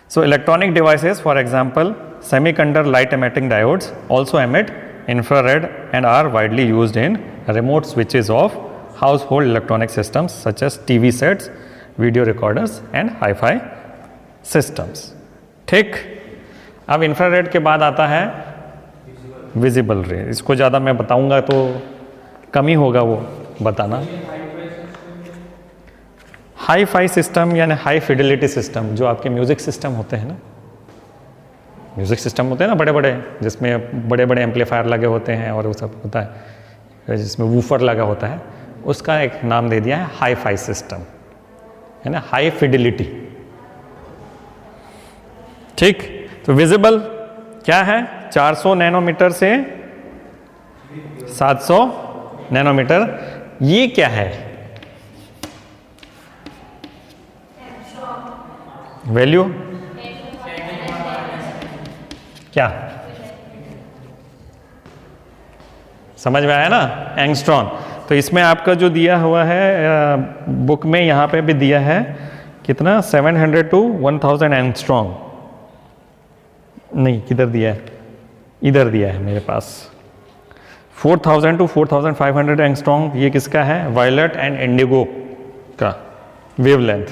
So electronic devices, for example, semiconductor light emitting diodes also emit infrared and are widely used in remote switches of household electronic systems such as TV sets, video recorders and hi-fi systems. ठीक, अब infrared के बाद आता है visible रे. इसको ज़्यादा मैं बताऊंगा तो कम ही होगा वो बताना. हाई फाई सिस्टम यानी हाई फिडिलिटी सिस्टम, जो आपके म्यूज़िक सिस्टम होते हैं ना, म्यूज़िक सिस्टम होते हैं ना बड़े बड़े, जिसमें बड़े बड़े एम्पलीफायर लगे होते हैं और वो सब होता है, जिसमें वूफर लगा होता है, उसका एक नाम दे दिया है हाई फाई सिस्टम, है ना, हाई फिडिलिटी. ठीक, तो विजिबल क्या है? 400 नैनोमीटर से 700 नैनोमीटर. ये क्या है? वैल्यू क्या समझ में आया ना? एंगस्ट्रॉन. तो इसमें आपका जो दिया हुआ है बुक में, यहाँ पे भी दिया है कितना, 700 to 1000 एंगस्ट्रॉन. नहीं, किधर दिया है? इधर दिया है मेरे पास. 4000 to 4500 एंगस्ट्रॉन. ये किसका है? वायलेट एंड इंडिगो का वेवलेंथ.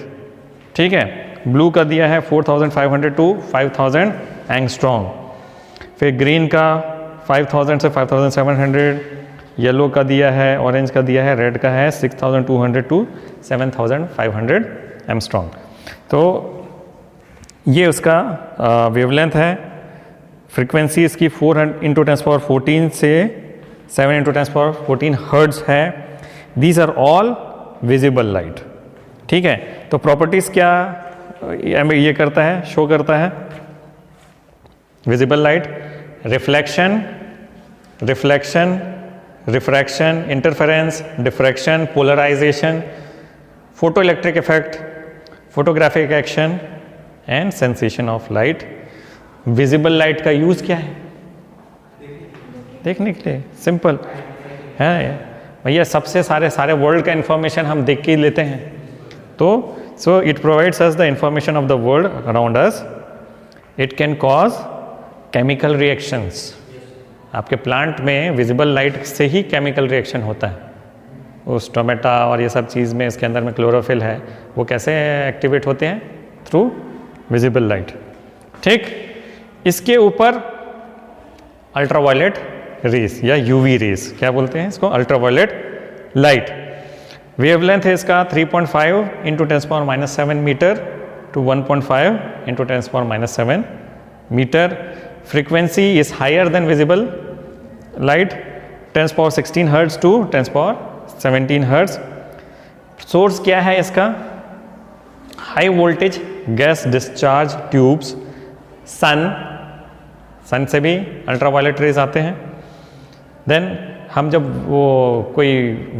ठीक है. ब्लू का दिया है 4500 to 5000 एंगस्ट्रॉन. फिर ग्रीन का 5000 से 5700, येलो का दिया है, ऑरेंज का दिया है, रेड का है 6200 to 7500 एंगस्ट्रॉन. तो ये उसका वेवलेंथ है. फ्रीक्वेंसी इसकी 4 × 10⁻14 से 7 × 10⁻14 हर्ट्ज है. These are all visible light. ठीक है. तो प्रॉपर्टीज़ क्या ये करता है, शो करता है? Visible light reflection, reflection, refraction, interference, diffraction, polarization, photo electric effect, photographic action and sensation of light. Visible light का यूज क्या है? देखने के लिए. सिंपल है भैया, सबसे सारे वर्ल्ड का इंफॉर्मेशन हम देख के ही लेते हैं. तो so it provides us the information of the world around us. It can cause chemical reactions. आपके प्लांट में विजिबल लाइट से ही केमिकल रिएक्शन होता है. उस टोमेटा और ये सब चीज़ में, इसके अंदर में क्लोरोफिल है, वो कैसे एक्टिवेट होते हैं? Through visible light. ठीक. इसके ऊपर अल्ट्रावायलेट रेस या यूवी रेस, क्या बोलते हैं इसको? Ultraviolet light. वेवलेंथ है इसका 3.5 × 10⁻⁷ metre to 1.5 × 10⁻⁷ metre. Frequency is higher than visible light, 10⁻16 hertz to 10⁻17 hertz. Source क्या है इसका? High voltage gas discharge tubes. सन से भी अल्ट्रावायलेट रेज आते हैं. देन हम जब वो कोई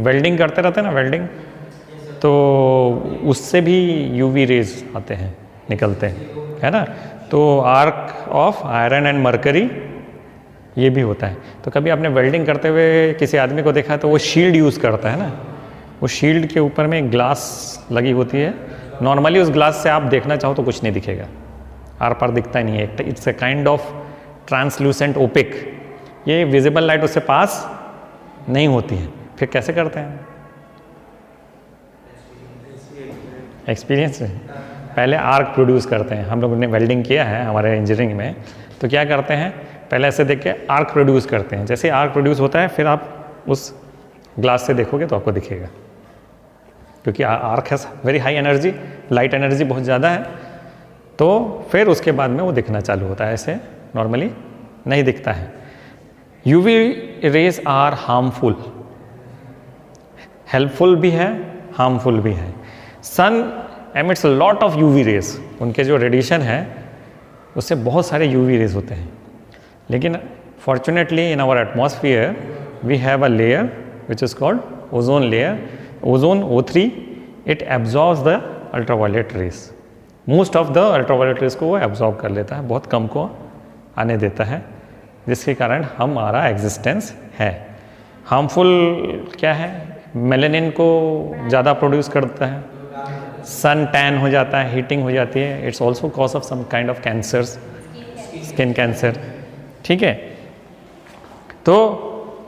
वेल्डिंग करते रहते हैं ना, वेल्डिंग, तो उससे भी यूवी रेज आते हैं, निकलते हैं, है ना. तो arc of iron and mercury ये भी होता है. तो कभी आपने वेल्डिंग करते हुए किसी आदमी को देखा है तो वो शील्ड यूज़ करता है ना. वो शील्ड के ऊपर में ग्लास लगी होती है. नॉर्मली उस ग्लास से आप देखना चाहो तो कुछ नहीं दिखेगा, आर पार दिखता ही नहीं है. It's a kind of translucent OPEC. ये विजिबल लाइट उससे पास नहीं होती है. फिर कैसे करते हैं? एक्सपीरियंस में पहले आर्क प्रोड्यूस करते हैं. हम लोगों ने वेल्डिंग किया है हमारे इंजीनियरिंग में. तो क्या करते हैं, पहले ऐसे देख के आर्क प्रोड्यूस करते हैं. जैसे आर्क प्रोड्यूस होता है, फिर आप उस ग्लास से देखोगे तो आपको दिखेगा, क्योंकि arc has very high energy, light energy बहुत ज़्यादा है. तो फिर उसके बाद में वो दिखना चालू होता है. ऐसे नॉर्मली नहीं दिखता है. UV rays are harmful. Helpful भी है, हार्मफुल भी है. Sun emits a lot of UV rays. उनके जो रेडिएशन है उससे बहुत सारे यूवी रेज होते हैं. लेकिन fortunately in our atmosphere we have a layer which is called ozone layer. Ozone O3, it absorbs the ultraviolet rays. Most of the ultraviolet rays को वो एब्जॉर्ब कर लेता है, बहुत कम को आने देता है, जिसके कारण हमारा एग्जिस्टेंस है. हार्मफुल क्या है? मेलेनिन को ज़्यादा प्रोड्यूस करता है. सन टैन हो जाता है, हीटिंग हो जाती है. It's also cause of some kind of cancers, skin cancer. ठीक है. तो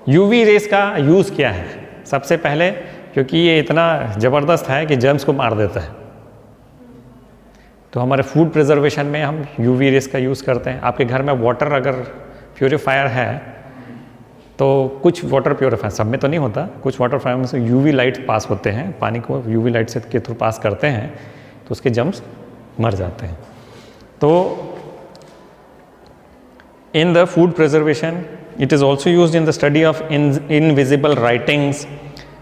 यूवी रेस का यूज़ क्या है सबसे पहले, क्योंकि ये इतना ज़बरदस्त है कि जर्म्स को मार देता है, तो हमारे फूड प्रिजर्वेशन में हम यूवी रेस का यूज़ करते हैं। आपके घर में वाटर अगर प्योरीफायर है तो कुछ वाटर प्योरीफायर, सब में तो नहीं होता, कुछ वाटर प्योरीफायर में से यूवी लाइट पास होते हैं, पानी को यूवी लाइट से के थ्रू पास करते हैं तो उसके जर्म्स मर जाते हैं। तो in the food preservation it is also used in the study of invisible writings,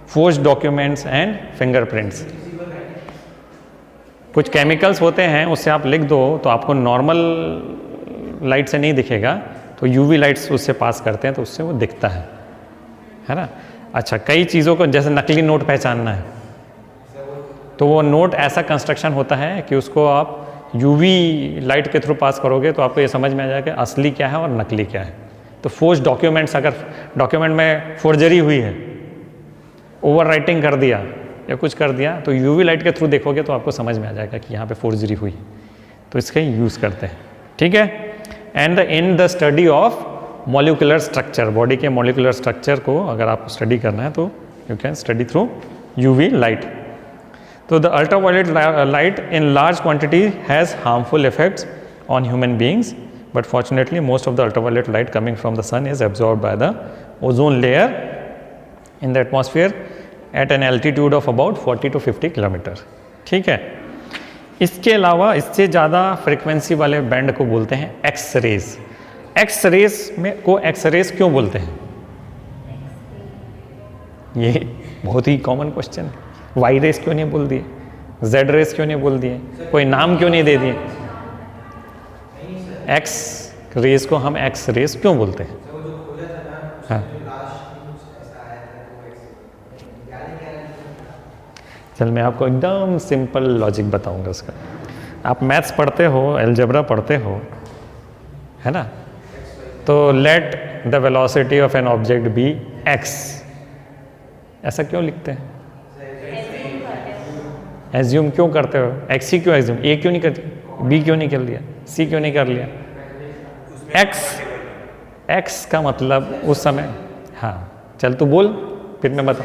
forged documents and fingerprints. कुछ केमिकल्स होते हैं उससे आप लिख दो तो आपको नॉर्मल लाइट से नहीं दिखेगा, तो यूवी लाइट्स उससे पास करते हैं तो उससे वो दिखता है ना। अच्छा, कई चीज़ों को जैसे नकली नोट पहचानना है तो वो नोट ऐसा कंस्ट्रक्शन होता है कि उसको आप यूवी लाइट के थ्रू पास करोगे तो आपको ये समझ में आ जाएगा कि असली क्या है और नकली क्या है। तो फोर्ज डॉक्यूमेंट्स, अगर डॉक्यूमेंट में फोर्जरी हुई है, ओवर राइटिंग कर दिया या कुछ कर दिया, तो यूवी लाइट के थ्रू देखोगे तो आपको समझ में आ जाएगा कि यहाँ पे फोर्जरी हुई, तो इसका यूज़ करते हैं। ठीक है। And in the study of molecular structure, body के मॉलिक्यूलर स्ट्रक्चर को अगर आपको स्टडी करना है तो you can study through UV light. तो the ultraviolet light in large quantity has harmful effects on human beings, but fortunately most of the ultraviolet light coming from the sun is absorbed by the ozone layer in the atmosphere at an altitude of about 40 to 50 kilometre. ठीक है। इसके अलावा इससे ज़्यादा frequency वाले band को बोलते हैं एक्स रेज। एक्स रेज में को एक्स रेज क्यों बोलते हैं? ये बहुत ही कॉमन क्वेश्चन है। वाई रेज क्यों नहीं बोल दिए, जेड रेज क्यों नहीं बोल दिए, कोई नाम क्यों नहीं दे दिए? एक्स रेस को हम एक्स रेस क्यों बोलते हैं? हाँ, चल मैं आपको एकदम सिंपल लॉजिक बताऊंगा उसका। आप मैथ्स पढ़ते हो, अलजेब्रा पढ़ते हो, है ना, तो let the velocity of an object be X, ऐसा क्यों लिखते हैं? एज्यूम क्यों करते हो? एक्स ही क्यों एज्यूम? ए क्यों नहीं करते? बी क्यों नहीं कर लिया? सी क्यों नहीं कर लिया? एक्स का मतलब उस समय, हाँ चल तू बोल फिर मैं बता।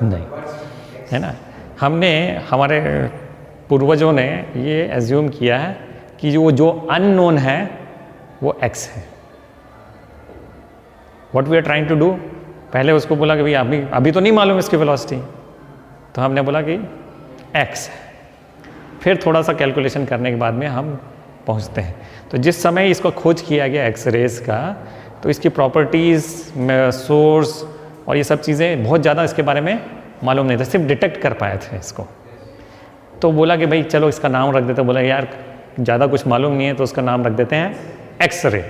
नहीं, है ना, हमने हमारे पूर्वजों ने ये एज्यूम किया है कि जो अननोन है वो एक्स है। What we are trying to do, पहले उसको बोला कि भाई अभी तो नहीं मालूम इसकी वेलोसिटी, तो हमने बोला कि एक्स है। फिर थोड़ा सा कैलकुलेशन करने के बाद में हम पहुंचते हैं। तो जिस समय इसको खोज किया गया एक्स रेज का, तो इसकी प्रॉपर्टीज़, सोर्स और ये सब चीज़ें बहुत ज़्यादा इसके बारे में मालूम नहीं था, सिर्फ डिटेक्ट कर पाए थे इसको। तो बोला कि भाई चलो इसका नाम रख देते, बोला यार ज़्यादा कुछ मालूम नहीं है तो उसका नाम रख देते हैं एक्स रे।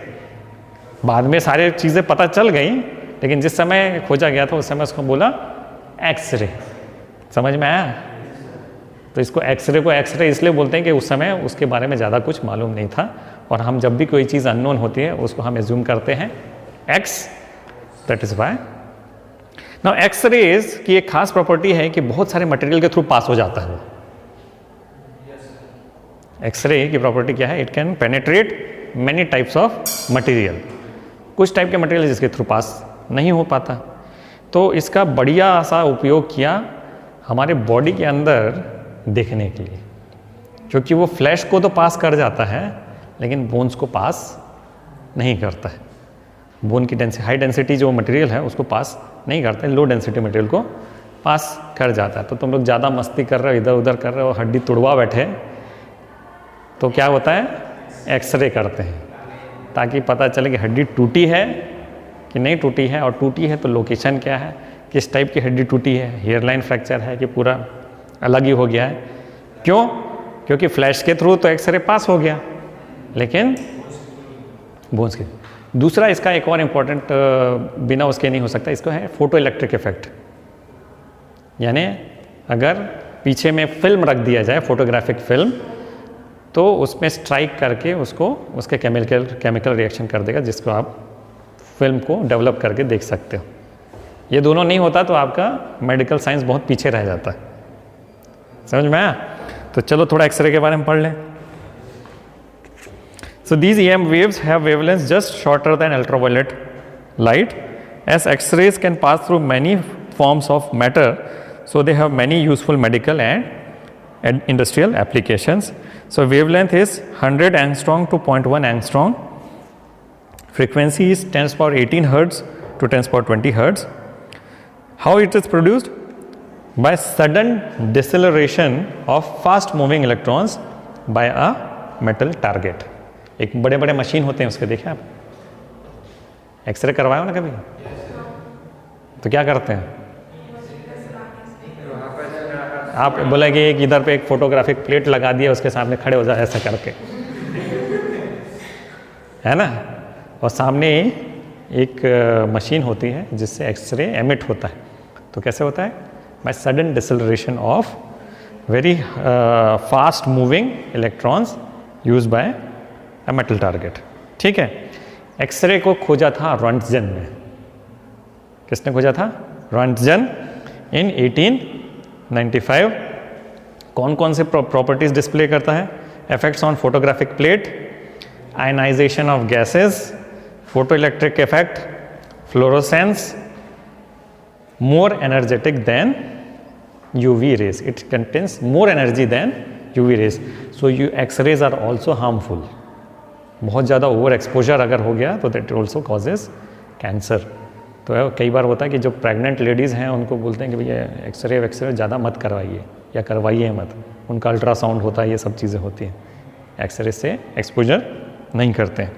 बाद में सारी चीज़ें पता चल गई, लेकिन जिस समय खोजा गया था उस समय उसको बोला एक्स रे। समझ में आया? तो इसको एक्सरे को एक्सरे इसलिए बोलते हैं कि उस समय उसके बारे में ज़्यादा कुछ मालूम नहीं था, और हम जब भी कोई चीज़ अननोन होती है उसको हम एज्यूम करते हैं X, that is Y. Now X-rays की एक खास प्रॉपर्टी है कि बहुत सारे मटेरियल के थ्रू पास हो जाता है वो। एक्सरे की प्रॉपर्टी क्या है? It can penetrate many types of material. कुछ टाइप के मटेरियल जिसके थ्रू पास नहीं हो पाता, तो इसका बढ़िया सा उपयोग किया हमारे बॉडी के अंदर देखने के लिए, क्योंकि वो फ्लैश को तो पास कर जाता है लेकिन बोन्स को पास नहीं करता है। बोन की डेंसिटी, हाई डेंसिटी जो मटेरियल है उसको पास नहीं करता है, लो डेंसिटी मटेरियल को पास कर जाता है। तो तुम लोग ज़्यादा मस्ती कर रहे हो, इधर उधर कर रहे हो, हड्डी तुड़वा बैठे, तो क्या होता है? एक्सरे करते हैं ताकि पता चले कि हड्डी टूटी है कि नहीं टूटी है, और टूटी है तो लोकेशन क्या है, किस टाइप की हड्डी टूटी है, हेयरलाइन फ्रैक्चर है कि पूरा अलग ही हो गया है। क्यों? क्योंकि फ्लैश के थ्रू तो एक्सरे पास हो गया, लेकिन बोन्स के। दूसरा इसका एक और इम्पॉर्टेंट बिना उसके नहीं हो सकता, इसको है फोटो इलेक्ट्रिक इफेक्ट। यानी अगर पीछे में फिल्म रख दिया जाए, फोटोग्राफिक फिल्म, तो उसमें स्ट्राइक करके उसको उसके केमिकल रिएक्शन कर देगा, जिसको आप फिल्म को डेवलप करके देख सकते हो। ये दोनों नहीं होता तो आपका मेडिकल साइंस बहुत पीछे रह जाता है। समझ में आया? तो चलो थोड़ा एक्सरे के बारे में पढ़ लें। So these EM waves have wavelengths just shorter than ultraviolet light. As X-rays can pass through many forms of matter, so they have many useful medical and industrial applications. So wavelength is 100 angstrom to 0.1 angstrom. Frequency is 10 to the power 18 hertz to 10 to the power 20 hertz. How it is produced? By sudden deceleration of fast moving electrons by a metal target. एक बड़े बड़े machine होते हैं उसके, देखे आप? X ray करवाए हो ना कभी? तो क्या करते हैं? आप बोलेंगे एक इधर पे एक फोटोग्राफिक प्लेट लगा दिया, उसके सामने खड़े हो जाए ऐसा करके, है ना? और सामने एक मशीन होती है जिससे एक्सरे एमिट होता है. तो कैसे होता है? By sudden deceleration of very fast moving electrons use by a metal target. ठीक है. एक्सरे को खोजा था रॉन्टजन ने. किसने खोजा था? Roentgen in 1895. कौन कौन से प्रॉपर्टीज डिस्प्ले करता है? Effects on photographic plate, ionization of gases, photoelectric effect, fluorescence, more energetic than UV rays. It contains more energy than UV rays. So X-rays are also harmful. बहुत ज़्यादा over exposure अगर हो गया तो that also causes cancer. तो कई बार होता है कि जो प्रेग्नेंट लेडीज़ हैं उनको बोलते हैं कि भैया एक्सरे ज़्यादा मत करवाइए या करवाइए मत. उनका अल्ट्रासाउंड होता है, ये सब चीज़ें होती हैं. एक्सरे से एक्सपोजर नहीं करते हैं.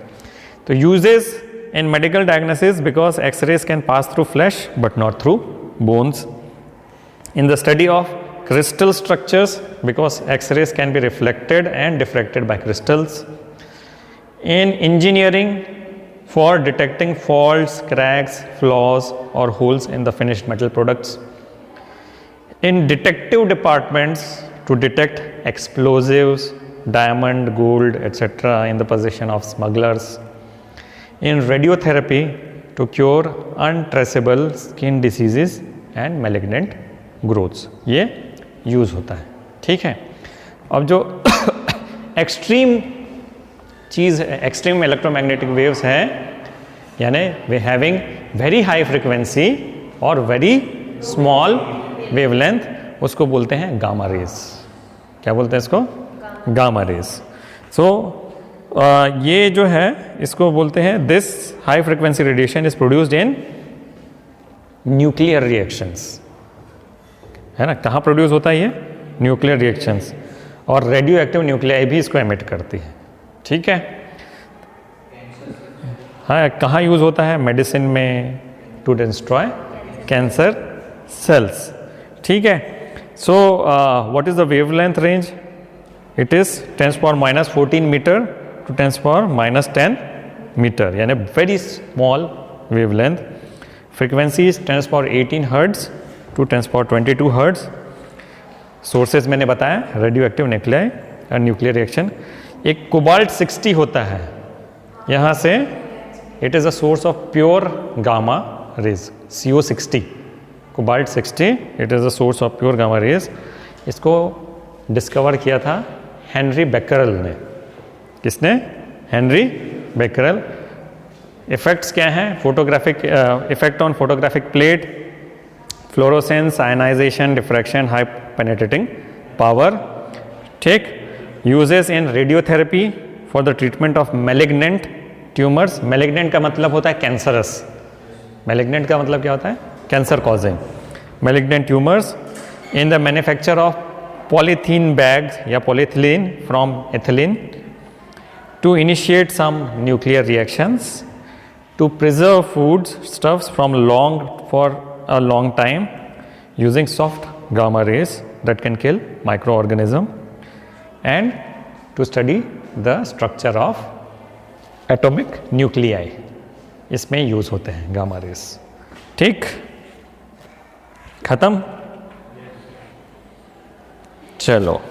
तो uses in medical diagnosis, because X-rays can pass through flesh but not through bones. In the study of crystal structures, because X-rays can be reflected and diffracted by crystals. In engineering, for detecting faults, cracks, flaws or holes in the finished metal products. In detective departments, to detect explosives, diamond, gold, etc. in the possession of smugglers. In radiotherapy, to cure untraceable skin diseases and malignant growths. ये use होता है. ठीक है. अब जो extreme चीज़, extreme electromagnetic waves हैं, यानी वे having very high frequency और वेरी स्मॉल वेवलेंथ, उसको बोलते हैं गामा रेज. क्या बोलते हैं इसको? Gamma rays. सो ये जो है इसको बोलते हैं, this high frequency radiation is produced in nuclear reactions. है ना? कहाँ प्रोड्यूस होता है ये? Nuclear reactions. और रेडियो एक्टिव न्यूक्लियाई भी इसको एमिट करती है. ठीक है. हाँ, कहाँ यूज़ होता है? मेडिसिन में, टू डिस्ट्रॉय कैंसर सेल्स. ठीक है. So what is the wavelength range? It is 10 to the power -14 metre to 10 to the power -10 metre, यानी very small wavelength. Frequency is 10 to the power 18 hertz to 10 to the power 22 hertz. Sources मैंने बताया, radioactive nuclei और nuclear reaction. एक cobalt 60 होता है यहाँ से, it is a source of pure gamma rays. CO60, cobalt 60, it is a source of pure gamma raise. इसको discover किया था हेनरी बेकरल ने. किसने? Henry Becquerel. इफेक्ट्स क्या हैं? Photographic effect on photographic plate, fluorescence, ionisation, diffraction, high penetrating power. ठीक. Uses in radiotherapy for the treatment of malignant tumours. Malignant का मतलब होता है कैंसरस. मैलिग्नेंट का मतलब क्या होता है? Cancer causing. Malignant tumours. In the manufacture of polythene bags या polyethylene from ethylene, to initiate some nuclear reactions, to preserve foods stuffs for a long time using soft gamma rays that can kill microorganism, and to study the structure of atomic nuclei. इसमें use होते हैं gamma rays. ठीक. खत्म. चलो.